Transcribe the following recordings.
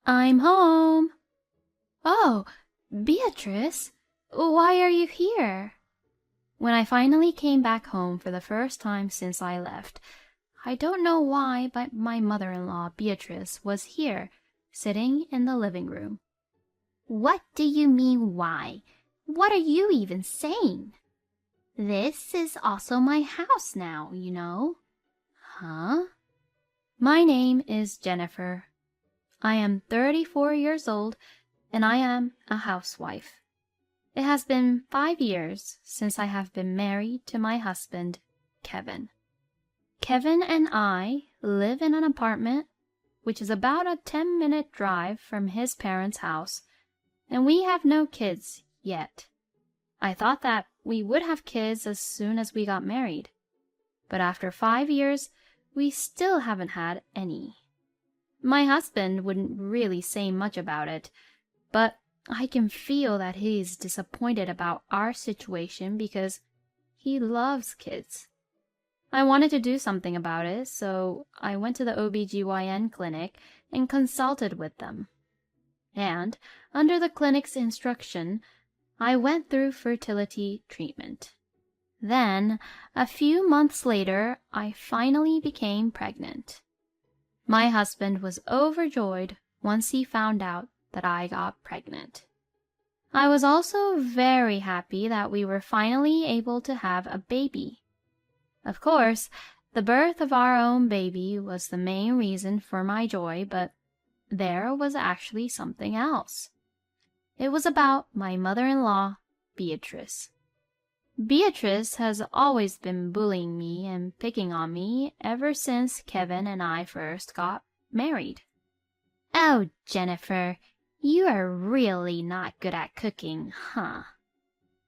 I'm home. Oh, Beatrice, why are you here? When I finally came back home for the first time since I left, I don't know why, but my mother-in-law, Beatrice, was here, sitting in the living room. What do you mean, why? What are you even saying? This is also my house now, you know. Huh? My name is Jennifer. I am 34 years old, and I am a housewife. It has been 5 years since I have been married to my husband, Kevin. Kevin and I live in an apartment which is about a 10-minute drive from his parents' house, and we have no kids yet. I thought that we would have kids as soon as we got married, but after 5 years, we still haven't had any. My husband wouldn't really say much about it, but I can feel that he's disappointed about our situation because he loves kids. I wanted to do something about it, so I went to the OBGYN clinic and consulted with them. And, under the clinic's instruction, I went through fertility treatment. Then, a few months later, I finally became pregnant. My husband was overjoyed once he found out that I got pregnant. I was also very happy that we were finally able to have a baby. Of course, the birth of our own baby was the main reason for my joy, but there was actually something else. It was about my mother-in-law, Beatrice. Beatrice has always been bullying me and picking on me ever since Kevin and I first got married. Oh, Jennifer, you are really not good at cooking, huh?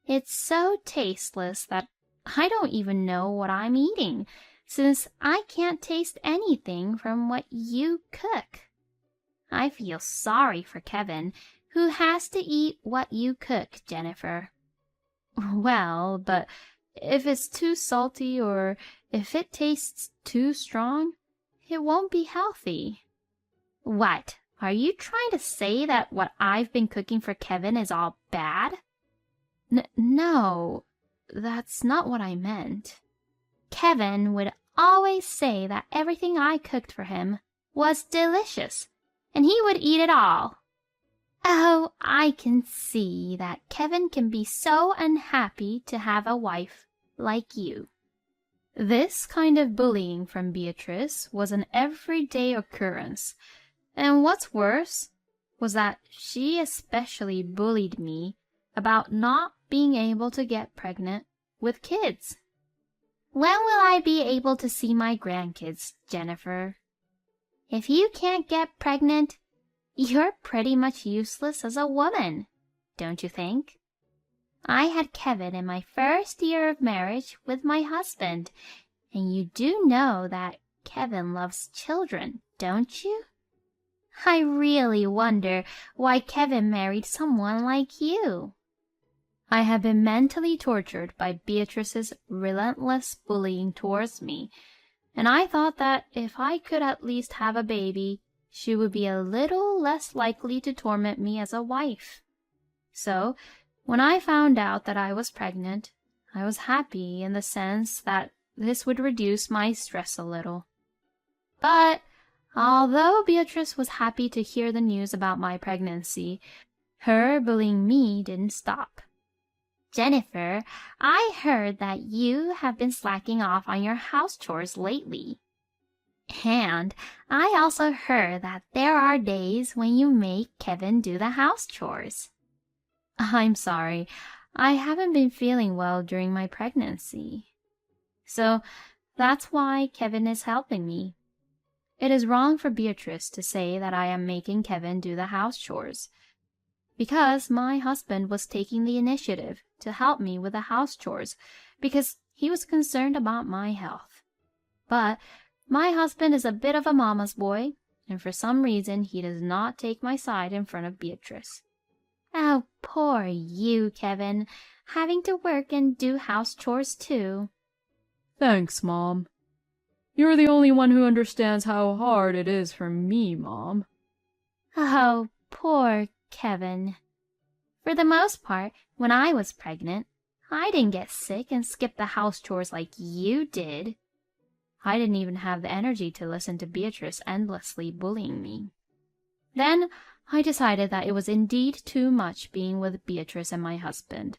It's so tasteless that I don't even know what I'm eating, since I can't taste anything from what you cook. I feel sorry for Kevin, who has to eat what you cook, Jennifer. Well, but if it's too salty or if it tastes too strong, it won't be healthy. What? Are you trying to say that what I've been cooking for Kevin is all bad? No, that's not what I meant. Kevin would always say that everything I cooked for him was delicious, and he would eat it all. Oh, I can see that Kevin can be so unhappy to have a wife like you. This kind of bullying from Beatrice was an everyday occurrence, and what's worse was that she especially bullied me about not being able to get pregnant with kids. When will I be able to see my grandkids, Jennifer? If you can't get pregnant, you're pretty much useless as a woman, don't you think? I had Kevin in my first year of marriage with my husband, and you do know that Kevin loves children, don't you? I really wonder why Kevin married someone like you. I had been mentally tortured by Beatrice's relentless bullying towards me, and I thought that if I could at least have a baby, she would be a little less likely to torment me as a wife. So, when I found out that I was pregnant, I was happy in the sense that this would reduce my stress a little. But, although Beatrice was happy to hear the news about my pregnancy, her bullying me didn't stop. Jennifer, I heard that you have been slacking off on your house chores lately. And I also heard that there are days when you make Kevin do the house chores. I'm sorry, I haven't been feeling well during my pregnancy. So that's why Kevin is helping me. It is wrong for Beatrice to say that I am making Kevin do the house chores, because my husband was taking the initiative to help me with the house chores because he was concerned about my health. But my husband is a bit of a mama's boy, and for some reason he does not take my side in front of Beatrice. Oh, poor you, Kevin, having to work and do house chores too. Thanks, Mom. You're the only one who understands how hard it is for me, Mom. Oh, poor Kevin. For the most part, when I was pregnant, I didn't get sick and skip the house chores like you did. I didn't even have the energy to listen to Beatrice endlessly bullying me. Then I decided that it was indeed too much being with Beatrice and my husband.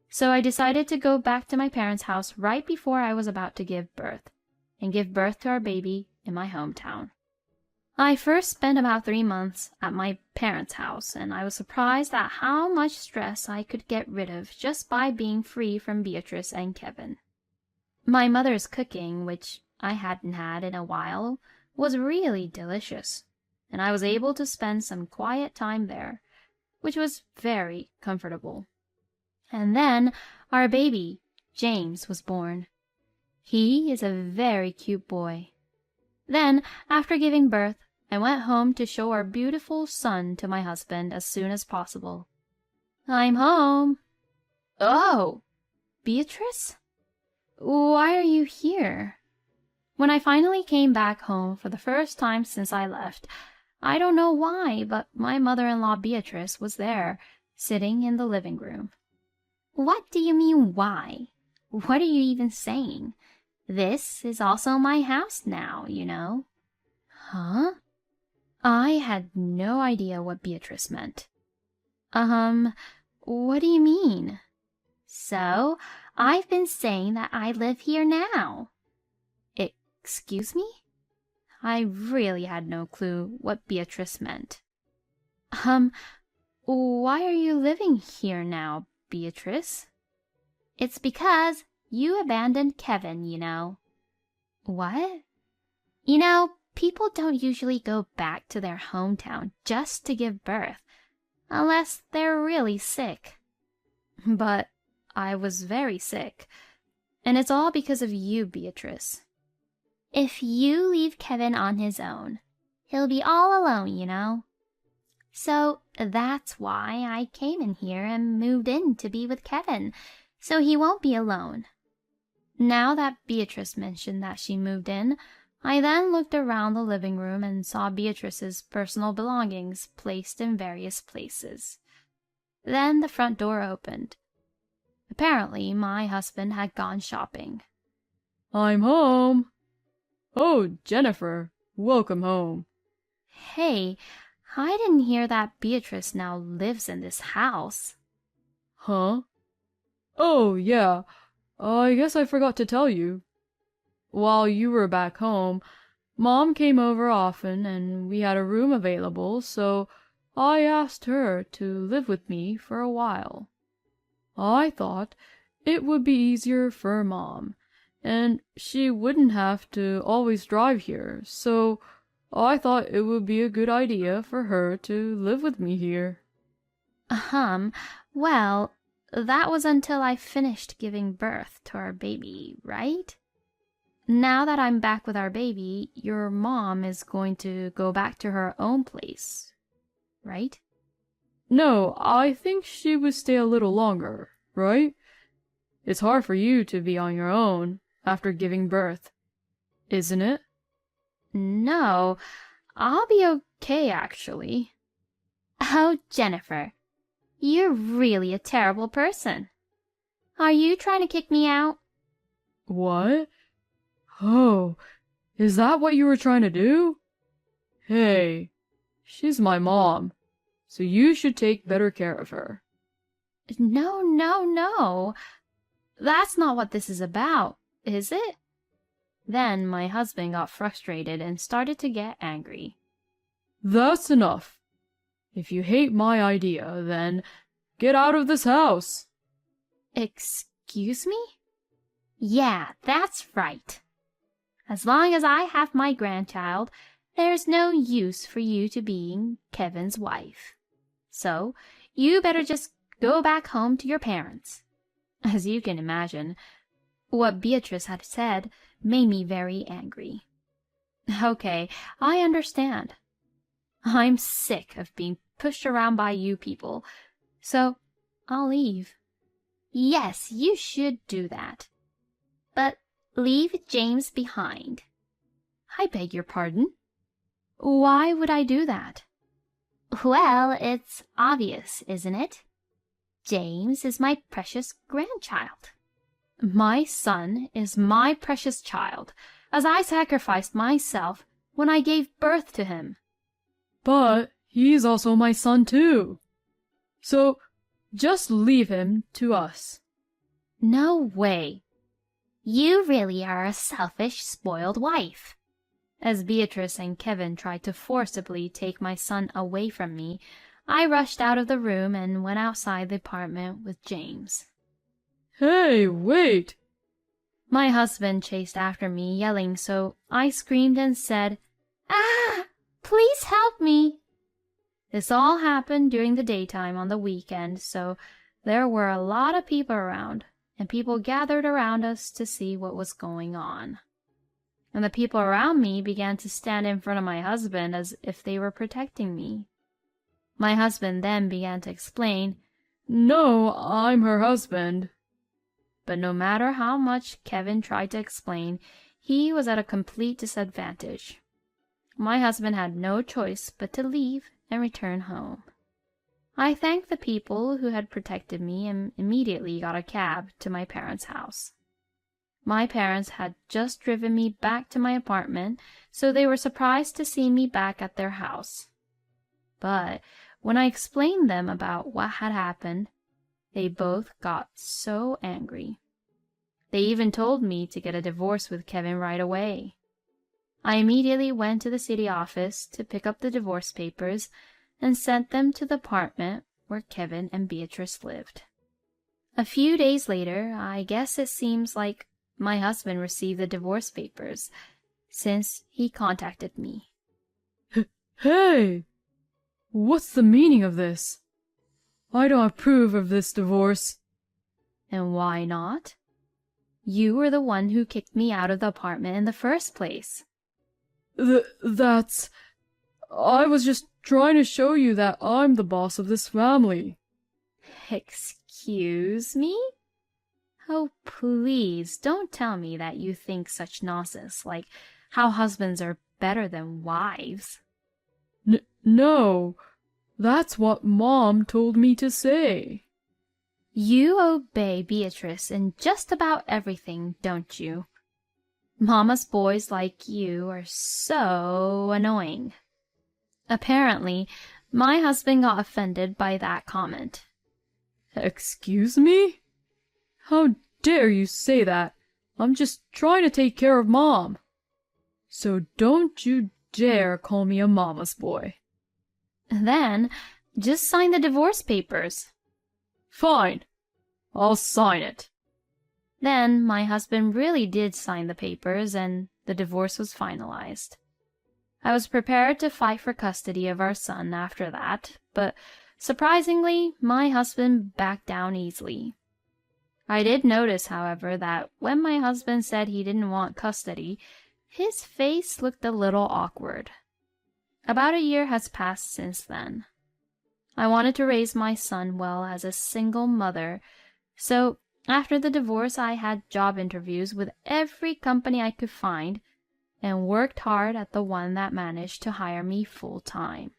So I decided to go back to my parents' house right before I was about to give birth, and give birth to our baby in my hometown. I first spent about 3 months at my parents' house, and I was surprised at how much stress I could get rid of just by being free from Beatrice and Kevin. My mother's cooking, which I hadn't had in a while, was really delicious, and I was able to spend some quiet time there, which was very comfortable. And then our baby, James, was born. He is a very cute boy. Then, after giving birth, I went home to show our beautiful son to my husband as soon as possible. I'm home. Oh, Beatrice? Why are you here? When I finally came back home for the first time since I left, I don't know why, but my mother-in-law Beatrice was there, sitting in the living room. What do you mean, why? What are you even saying? This is also my house now, you know. Huh? I had no idea what Beatrice meant. What do you mean? So, I've been saying that I live here now. Excuse me? I really had no clue what Beatrice meant. Why are you living here now, Beatrice? It's because you abandoned Kevin, you know. What? You know, people don't usually go back to their hometown just to give birth, unless they're really sick. But I was very sick, and it's all because of you, Beatrice. If you leave Kevin on his own, he'll be all alone, you know. So that's why I came in here and moved in to be with Kevin, so he won't be alone. Now that Beatrice mentioned that she moved in, I then looked around the living room and saw Beatrice's personal belongings placed in various places. Then the front door opened. Apparently, my husband had gone shopping. I'm home. Oh, Jennifer, welcome home. Hey, I didn't hear that Beatrice now lives in this house. Huh? Oh, yeah. I guess I forgot to tell you. While you were back home, Mom came over often and we had a room available, so I asked her to live with me for a while. I thought it would be easier for Mom, and she wouldn't have to always drive here, so I thought it would be a good idea for her to live with me here. Well, that was until I finished giving birth to our baby, right? Now that I'm back with our baby, your mom is going to go back to her own place, right? No, I think she would stay a little longer, right? It's hard for you to be on your own after giving birth, isn't it? No, I'll be okay, actually. Oh, Jennifer, you're really a terrible person. Are you trying to kick me out? What? Oh, is that what you were trying to do? Hey, she's my mom, so you should take better care of her. No. That's not what this is about, is it? Then my husband got frustrated and started to get angry. That's enough. If you hate my idea, then get out of this house. Excuse me? Yeah, that's right. As long as I have my grandchild, there's no use for you to being Kevin's wife. So you better just go back home to your parents. As you can imagine, what Beatrice had said made me very angry. Okay, I understand. I'm sick of being pushed around by you people, so I'll leave. Yes, you should do that. But leave James behind. I beg your pardon? Why would I do that? Well, it's obvious, isn't it? James is my precious grandchild. My son is my precious child, as I sacrificed myself when I gave birth to him. But he's also my son too. So just leave him to us. No way. You really are a selfish, spoiled wife. As Beatrice and Kevin tried to forcibly take my son away from me, I rushed out of the room and went outside the apartment with James. Hey, wait! My husband chased after me, yelling, so I screamed and said, "Ah! Please help me!" This all happened during the daytime on the weekend, so there were a lot of people around, and people gathered around us to see what was going on. And the people around me began to stand in front of my husband as if they were protecting me. My husband then began to explain, No, I'm her husband. but no matter how much Kevin tried to explain, he was at a complete disadvantage. My husband had no choice but to leave and return home. I thanked the people who had protected me and immediately got a cab to my parents' house. My parents had just driven me back to my apartment, so they were surprised to see me back at their house. But when I explained them about what had happened, they both got so angry. They even told me to get a divorce with Kevin right away. I immediately went to the city office to pick up the divorce papers and sent them to the apartment where Kevin and Beatrice lived. A few days later, I guess it seems like my husband received the divorce papers, since he contacted me. Hey! What's the meaning of this? I don't approve of this divorce. And why not? You were the one who kicked me out of the apartment in the first place. That's... I was just trying to show you that I'm the boss of this family. Excuse me? Oh, please, don't tell me that you think such nonsense, like how husbands are better than wives. No, that's what Mom told me to say. You obey Beatrice in just about everything, don't you? Mama's boys like you are so annoying. Apparently, my husband got offended by that comment. Excuse me? How dare you say that? I'm just trying to take care of Mom. So don't you dare call me a mama's boy. Then, just sign the divorce papers. Fine. I'll sign it. Then my husband really did sign the papers and the divorce was finalized. I was prepared to fight for custody of our son after that, but surprisingly, my husband backed down easily. I did notice, however, that when my husband said he didn't want custody, his face looked a little awkward. About a year has passed since then. I wanted to raise my son well as a single mother, so after the divorce I had job interviews with every company I could find and worked hard at the one that managed to hire me full-time.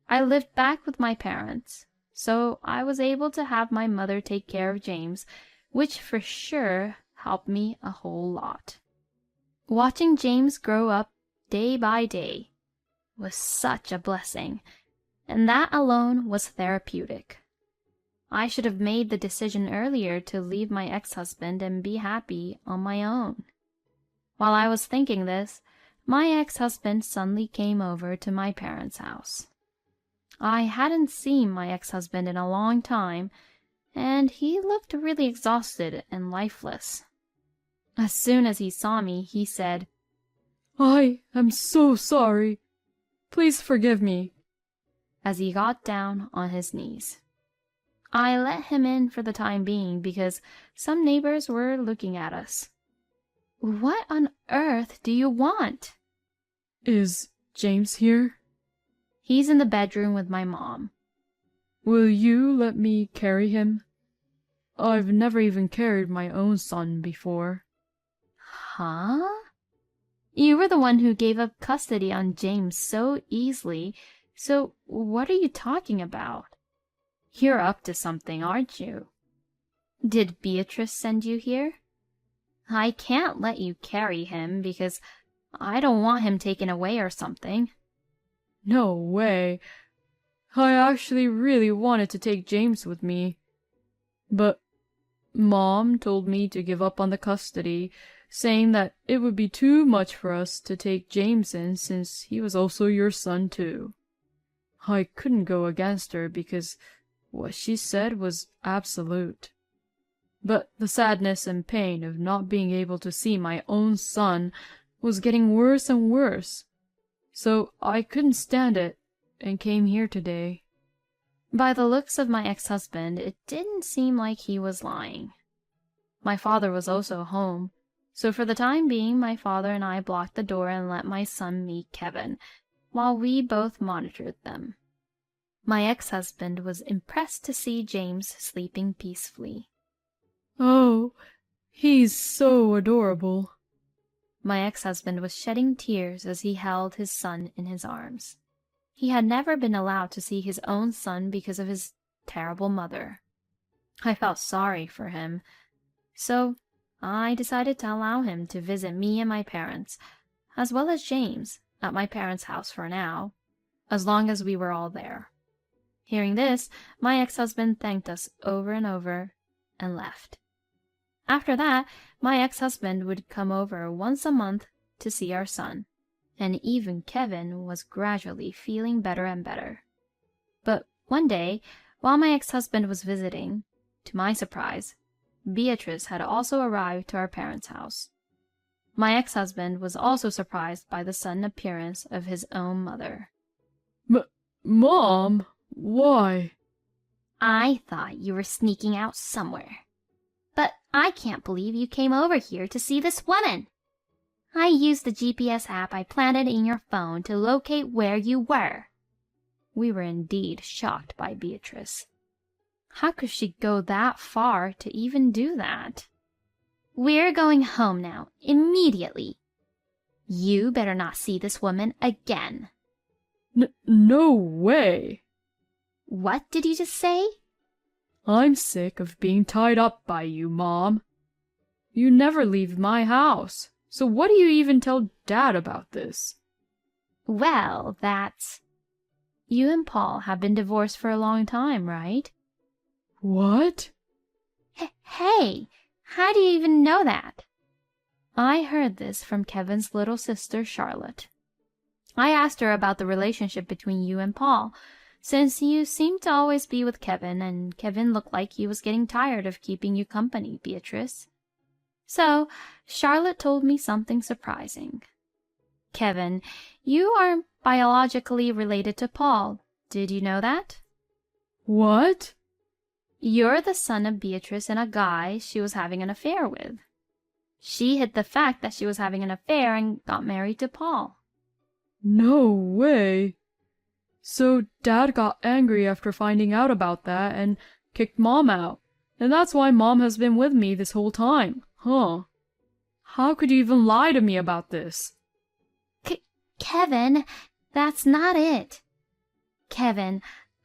I lived back with my parents, so I was able to have my mother take care of James, which for sure helped me a whole lot. Watching James grow up day by day was such a blessing, and that alone was therapeutic. I should have made the decision earlier to leave my ex-husband and be happy on my own. While I was thinking this, my ex-husband suddenly came over to my parents' house. I hadn't seen my ex-husband in a long time, and he looked really exhausted and lifeless. As soon as he saw me, he said, I am so sorry. Please forgive me. As he got down on his knees. I let him in for the time being because some neighbors were looking at us. What on earth do you want? Is James here? He's in the bedroom with my mom. Will you let me carry him? I've never even carried my own son before. Huh? You were the one who gave up custody on James so easily, So what are you talking about? You're up to something, aren't you? Did Beatrice send you here? I can't let you carry him because I don't want him taken away or something. No way. I actually really wanted to take James with me. But Mom told me to give up on the custody, saying that it would be too much for us to take James in since he was also your son too. I couldn't go against her because what she said was absolute. But the sadness and pain of not being able to see my own son was getting worse and worse. So I couldn't stand it and came here today. By the looks of my ex-husband, it didn't seem like he was lying. My father was also home, so for the time being my father and I blocked the door and let my son meet Kevin, while we both monitored them. My ex-husband was impressed to see James sleeping peacefully. Oh, he's so adorable. My ex-husband was shedding tears as he held his son in his arms. He had never been allowed to see his own son because of his terrible mother. I felt sorry for him, so I decided to allow him to visit me and my parents, as well as James, at my parents' house for now, as long as we were all there. Hearing this, my ex-husband thanked us over and over and left. After that, my ex-husband would come over once a month to see our son, and even Kevin was gradually feeling better and better. But one day, while my ex-husband was visiting, to my surprise, Beatrice had also arrived to our parents' house. My ex-husband was also surprised by the sudden appearance of his own mother. Mom, why? I thought you were sneaking out somewhere. But I can't believe you came over here to see this woman. I used the GPS app I planted in your phone to locate where you were. We were indeed shocked by Beatrice. How could she go that far to even do that? We're going home now, immediately. You better not see this woman again. No way. What did you just say? I'm sick of being tied up by you, Mom. You never leave my house, so what do you even tell Dad about this? Well, that's... You and Paul have been divorced for a long time, right? What? Hey, how do you even know that? I heard this from Kevin's little sister, Charlotte. I asked her about the relationship between you and Paul, since you seemed to always be with Kevin, and Kevin looked like he was getting tired of keeping you company, Beatrice. So, Charlotte told me something surprising. Kevin, you are biologically related to Paul. Did you know that? What? You're the son of Beatrice and a guy she was having an affair with. She hid the fact that she was having an affair and got married to Paul. No way. So Dad got angry after finding out about that and kicked Mom out. And that's why Mom has been with me this whole time, huh? How could you even lie to me about this? Kevin, that's not it. Kevin,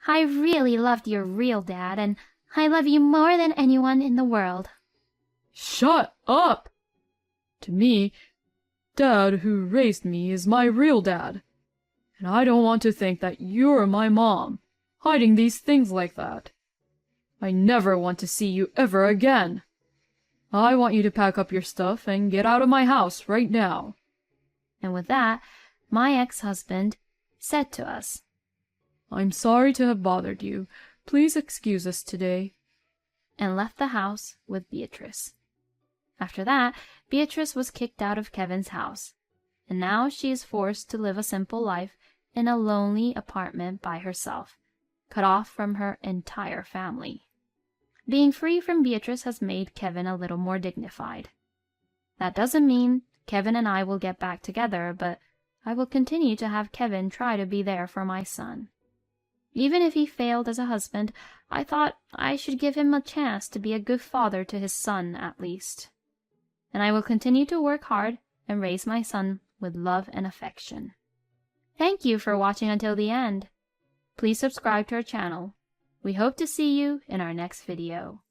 I really loved your real dad, and I love you more than anyone in the world. Shut up! To me, Dad who raised me is my real dad. And I don't want to think that you're my mom, hiding these things like that. I never want to see you ever again. I want you to pack up your stuff and get out of my house right now. And with that, my ex-husband said to us, I'm sorry to have bothered you. Please excuse us today. And left the house with Beatrice. After that, Beatrice was kicked out of Kevin's house, and now she is forced to live a simple life in a lonely apartment by herself, cut off from her entire family. Being free from Beatrice has made Kevin a little more dignified. That doesn't mean Kevin and I will get back together, but I will continue to have Kevin try to be there for my son. Even if he failed as a husband, I thought I should give him a chance to be a good father to his son at least. And I will continue to work hard and raise my son with love and affection. Thank you for watching until the end. please subscribe to our channel. We hope to see you in our next video.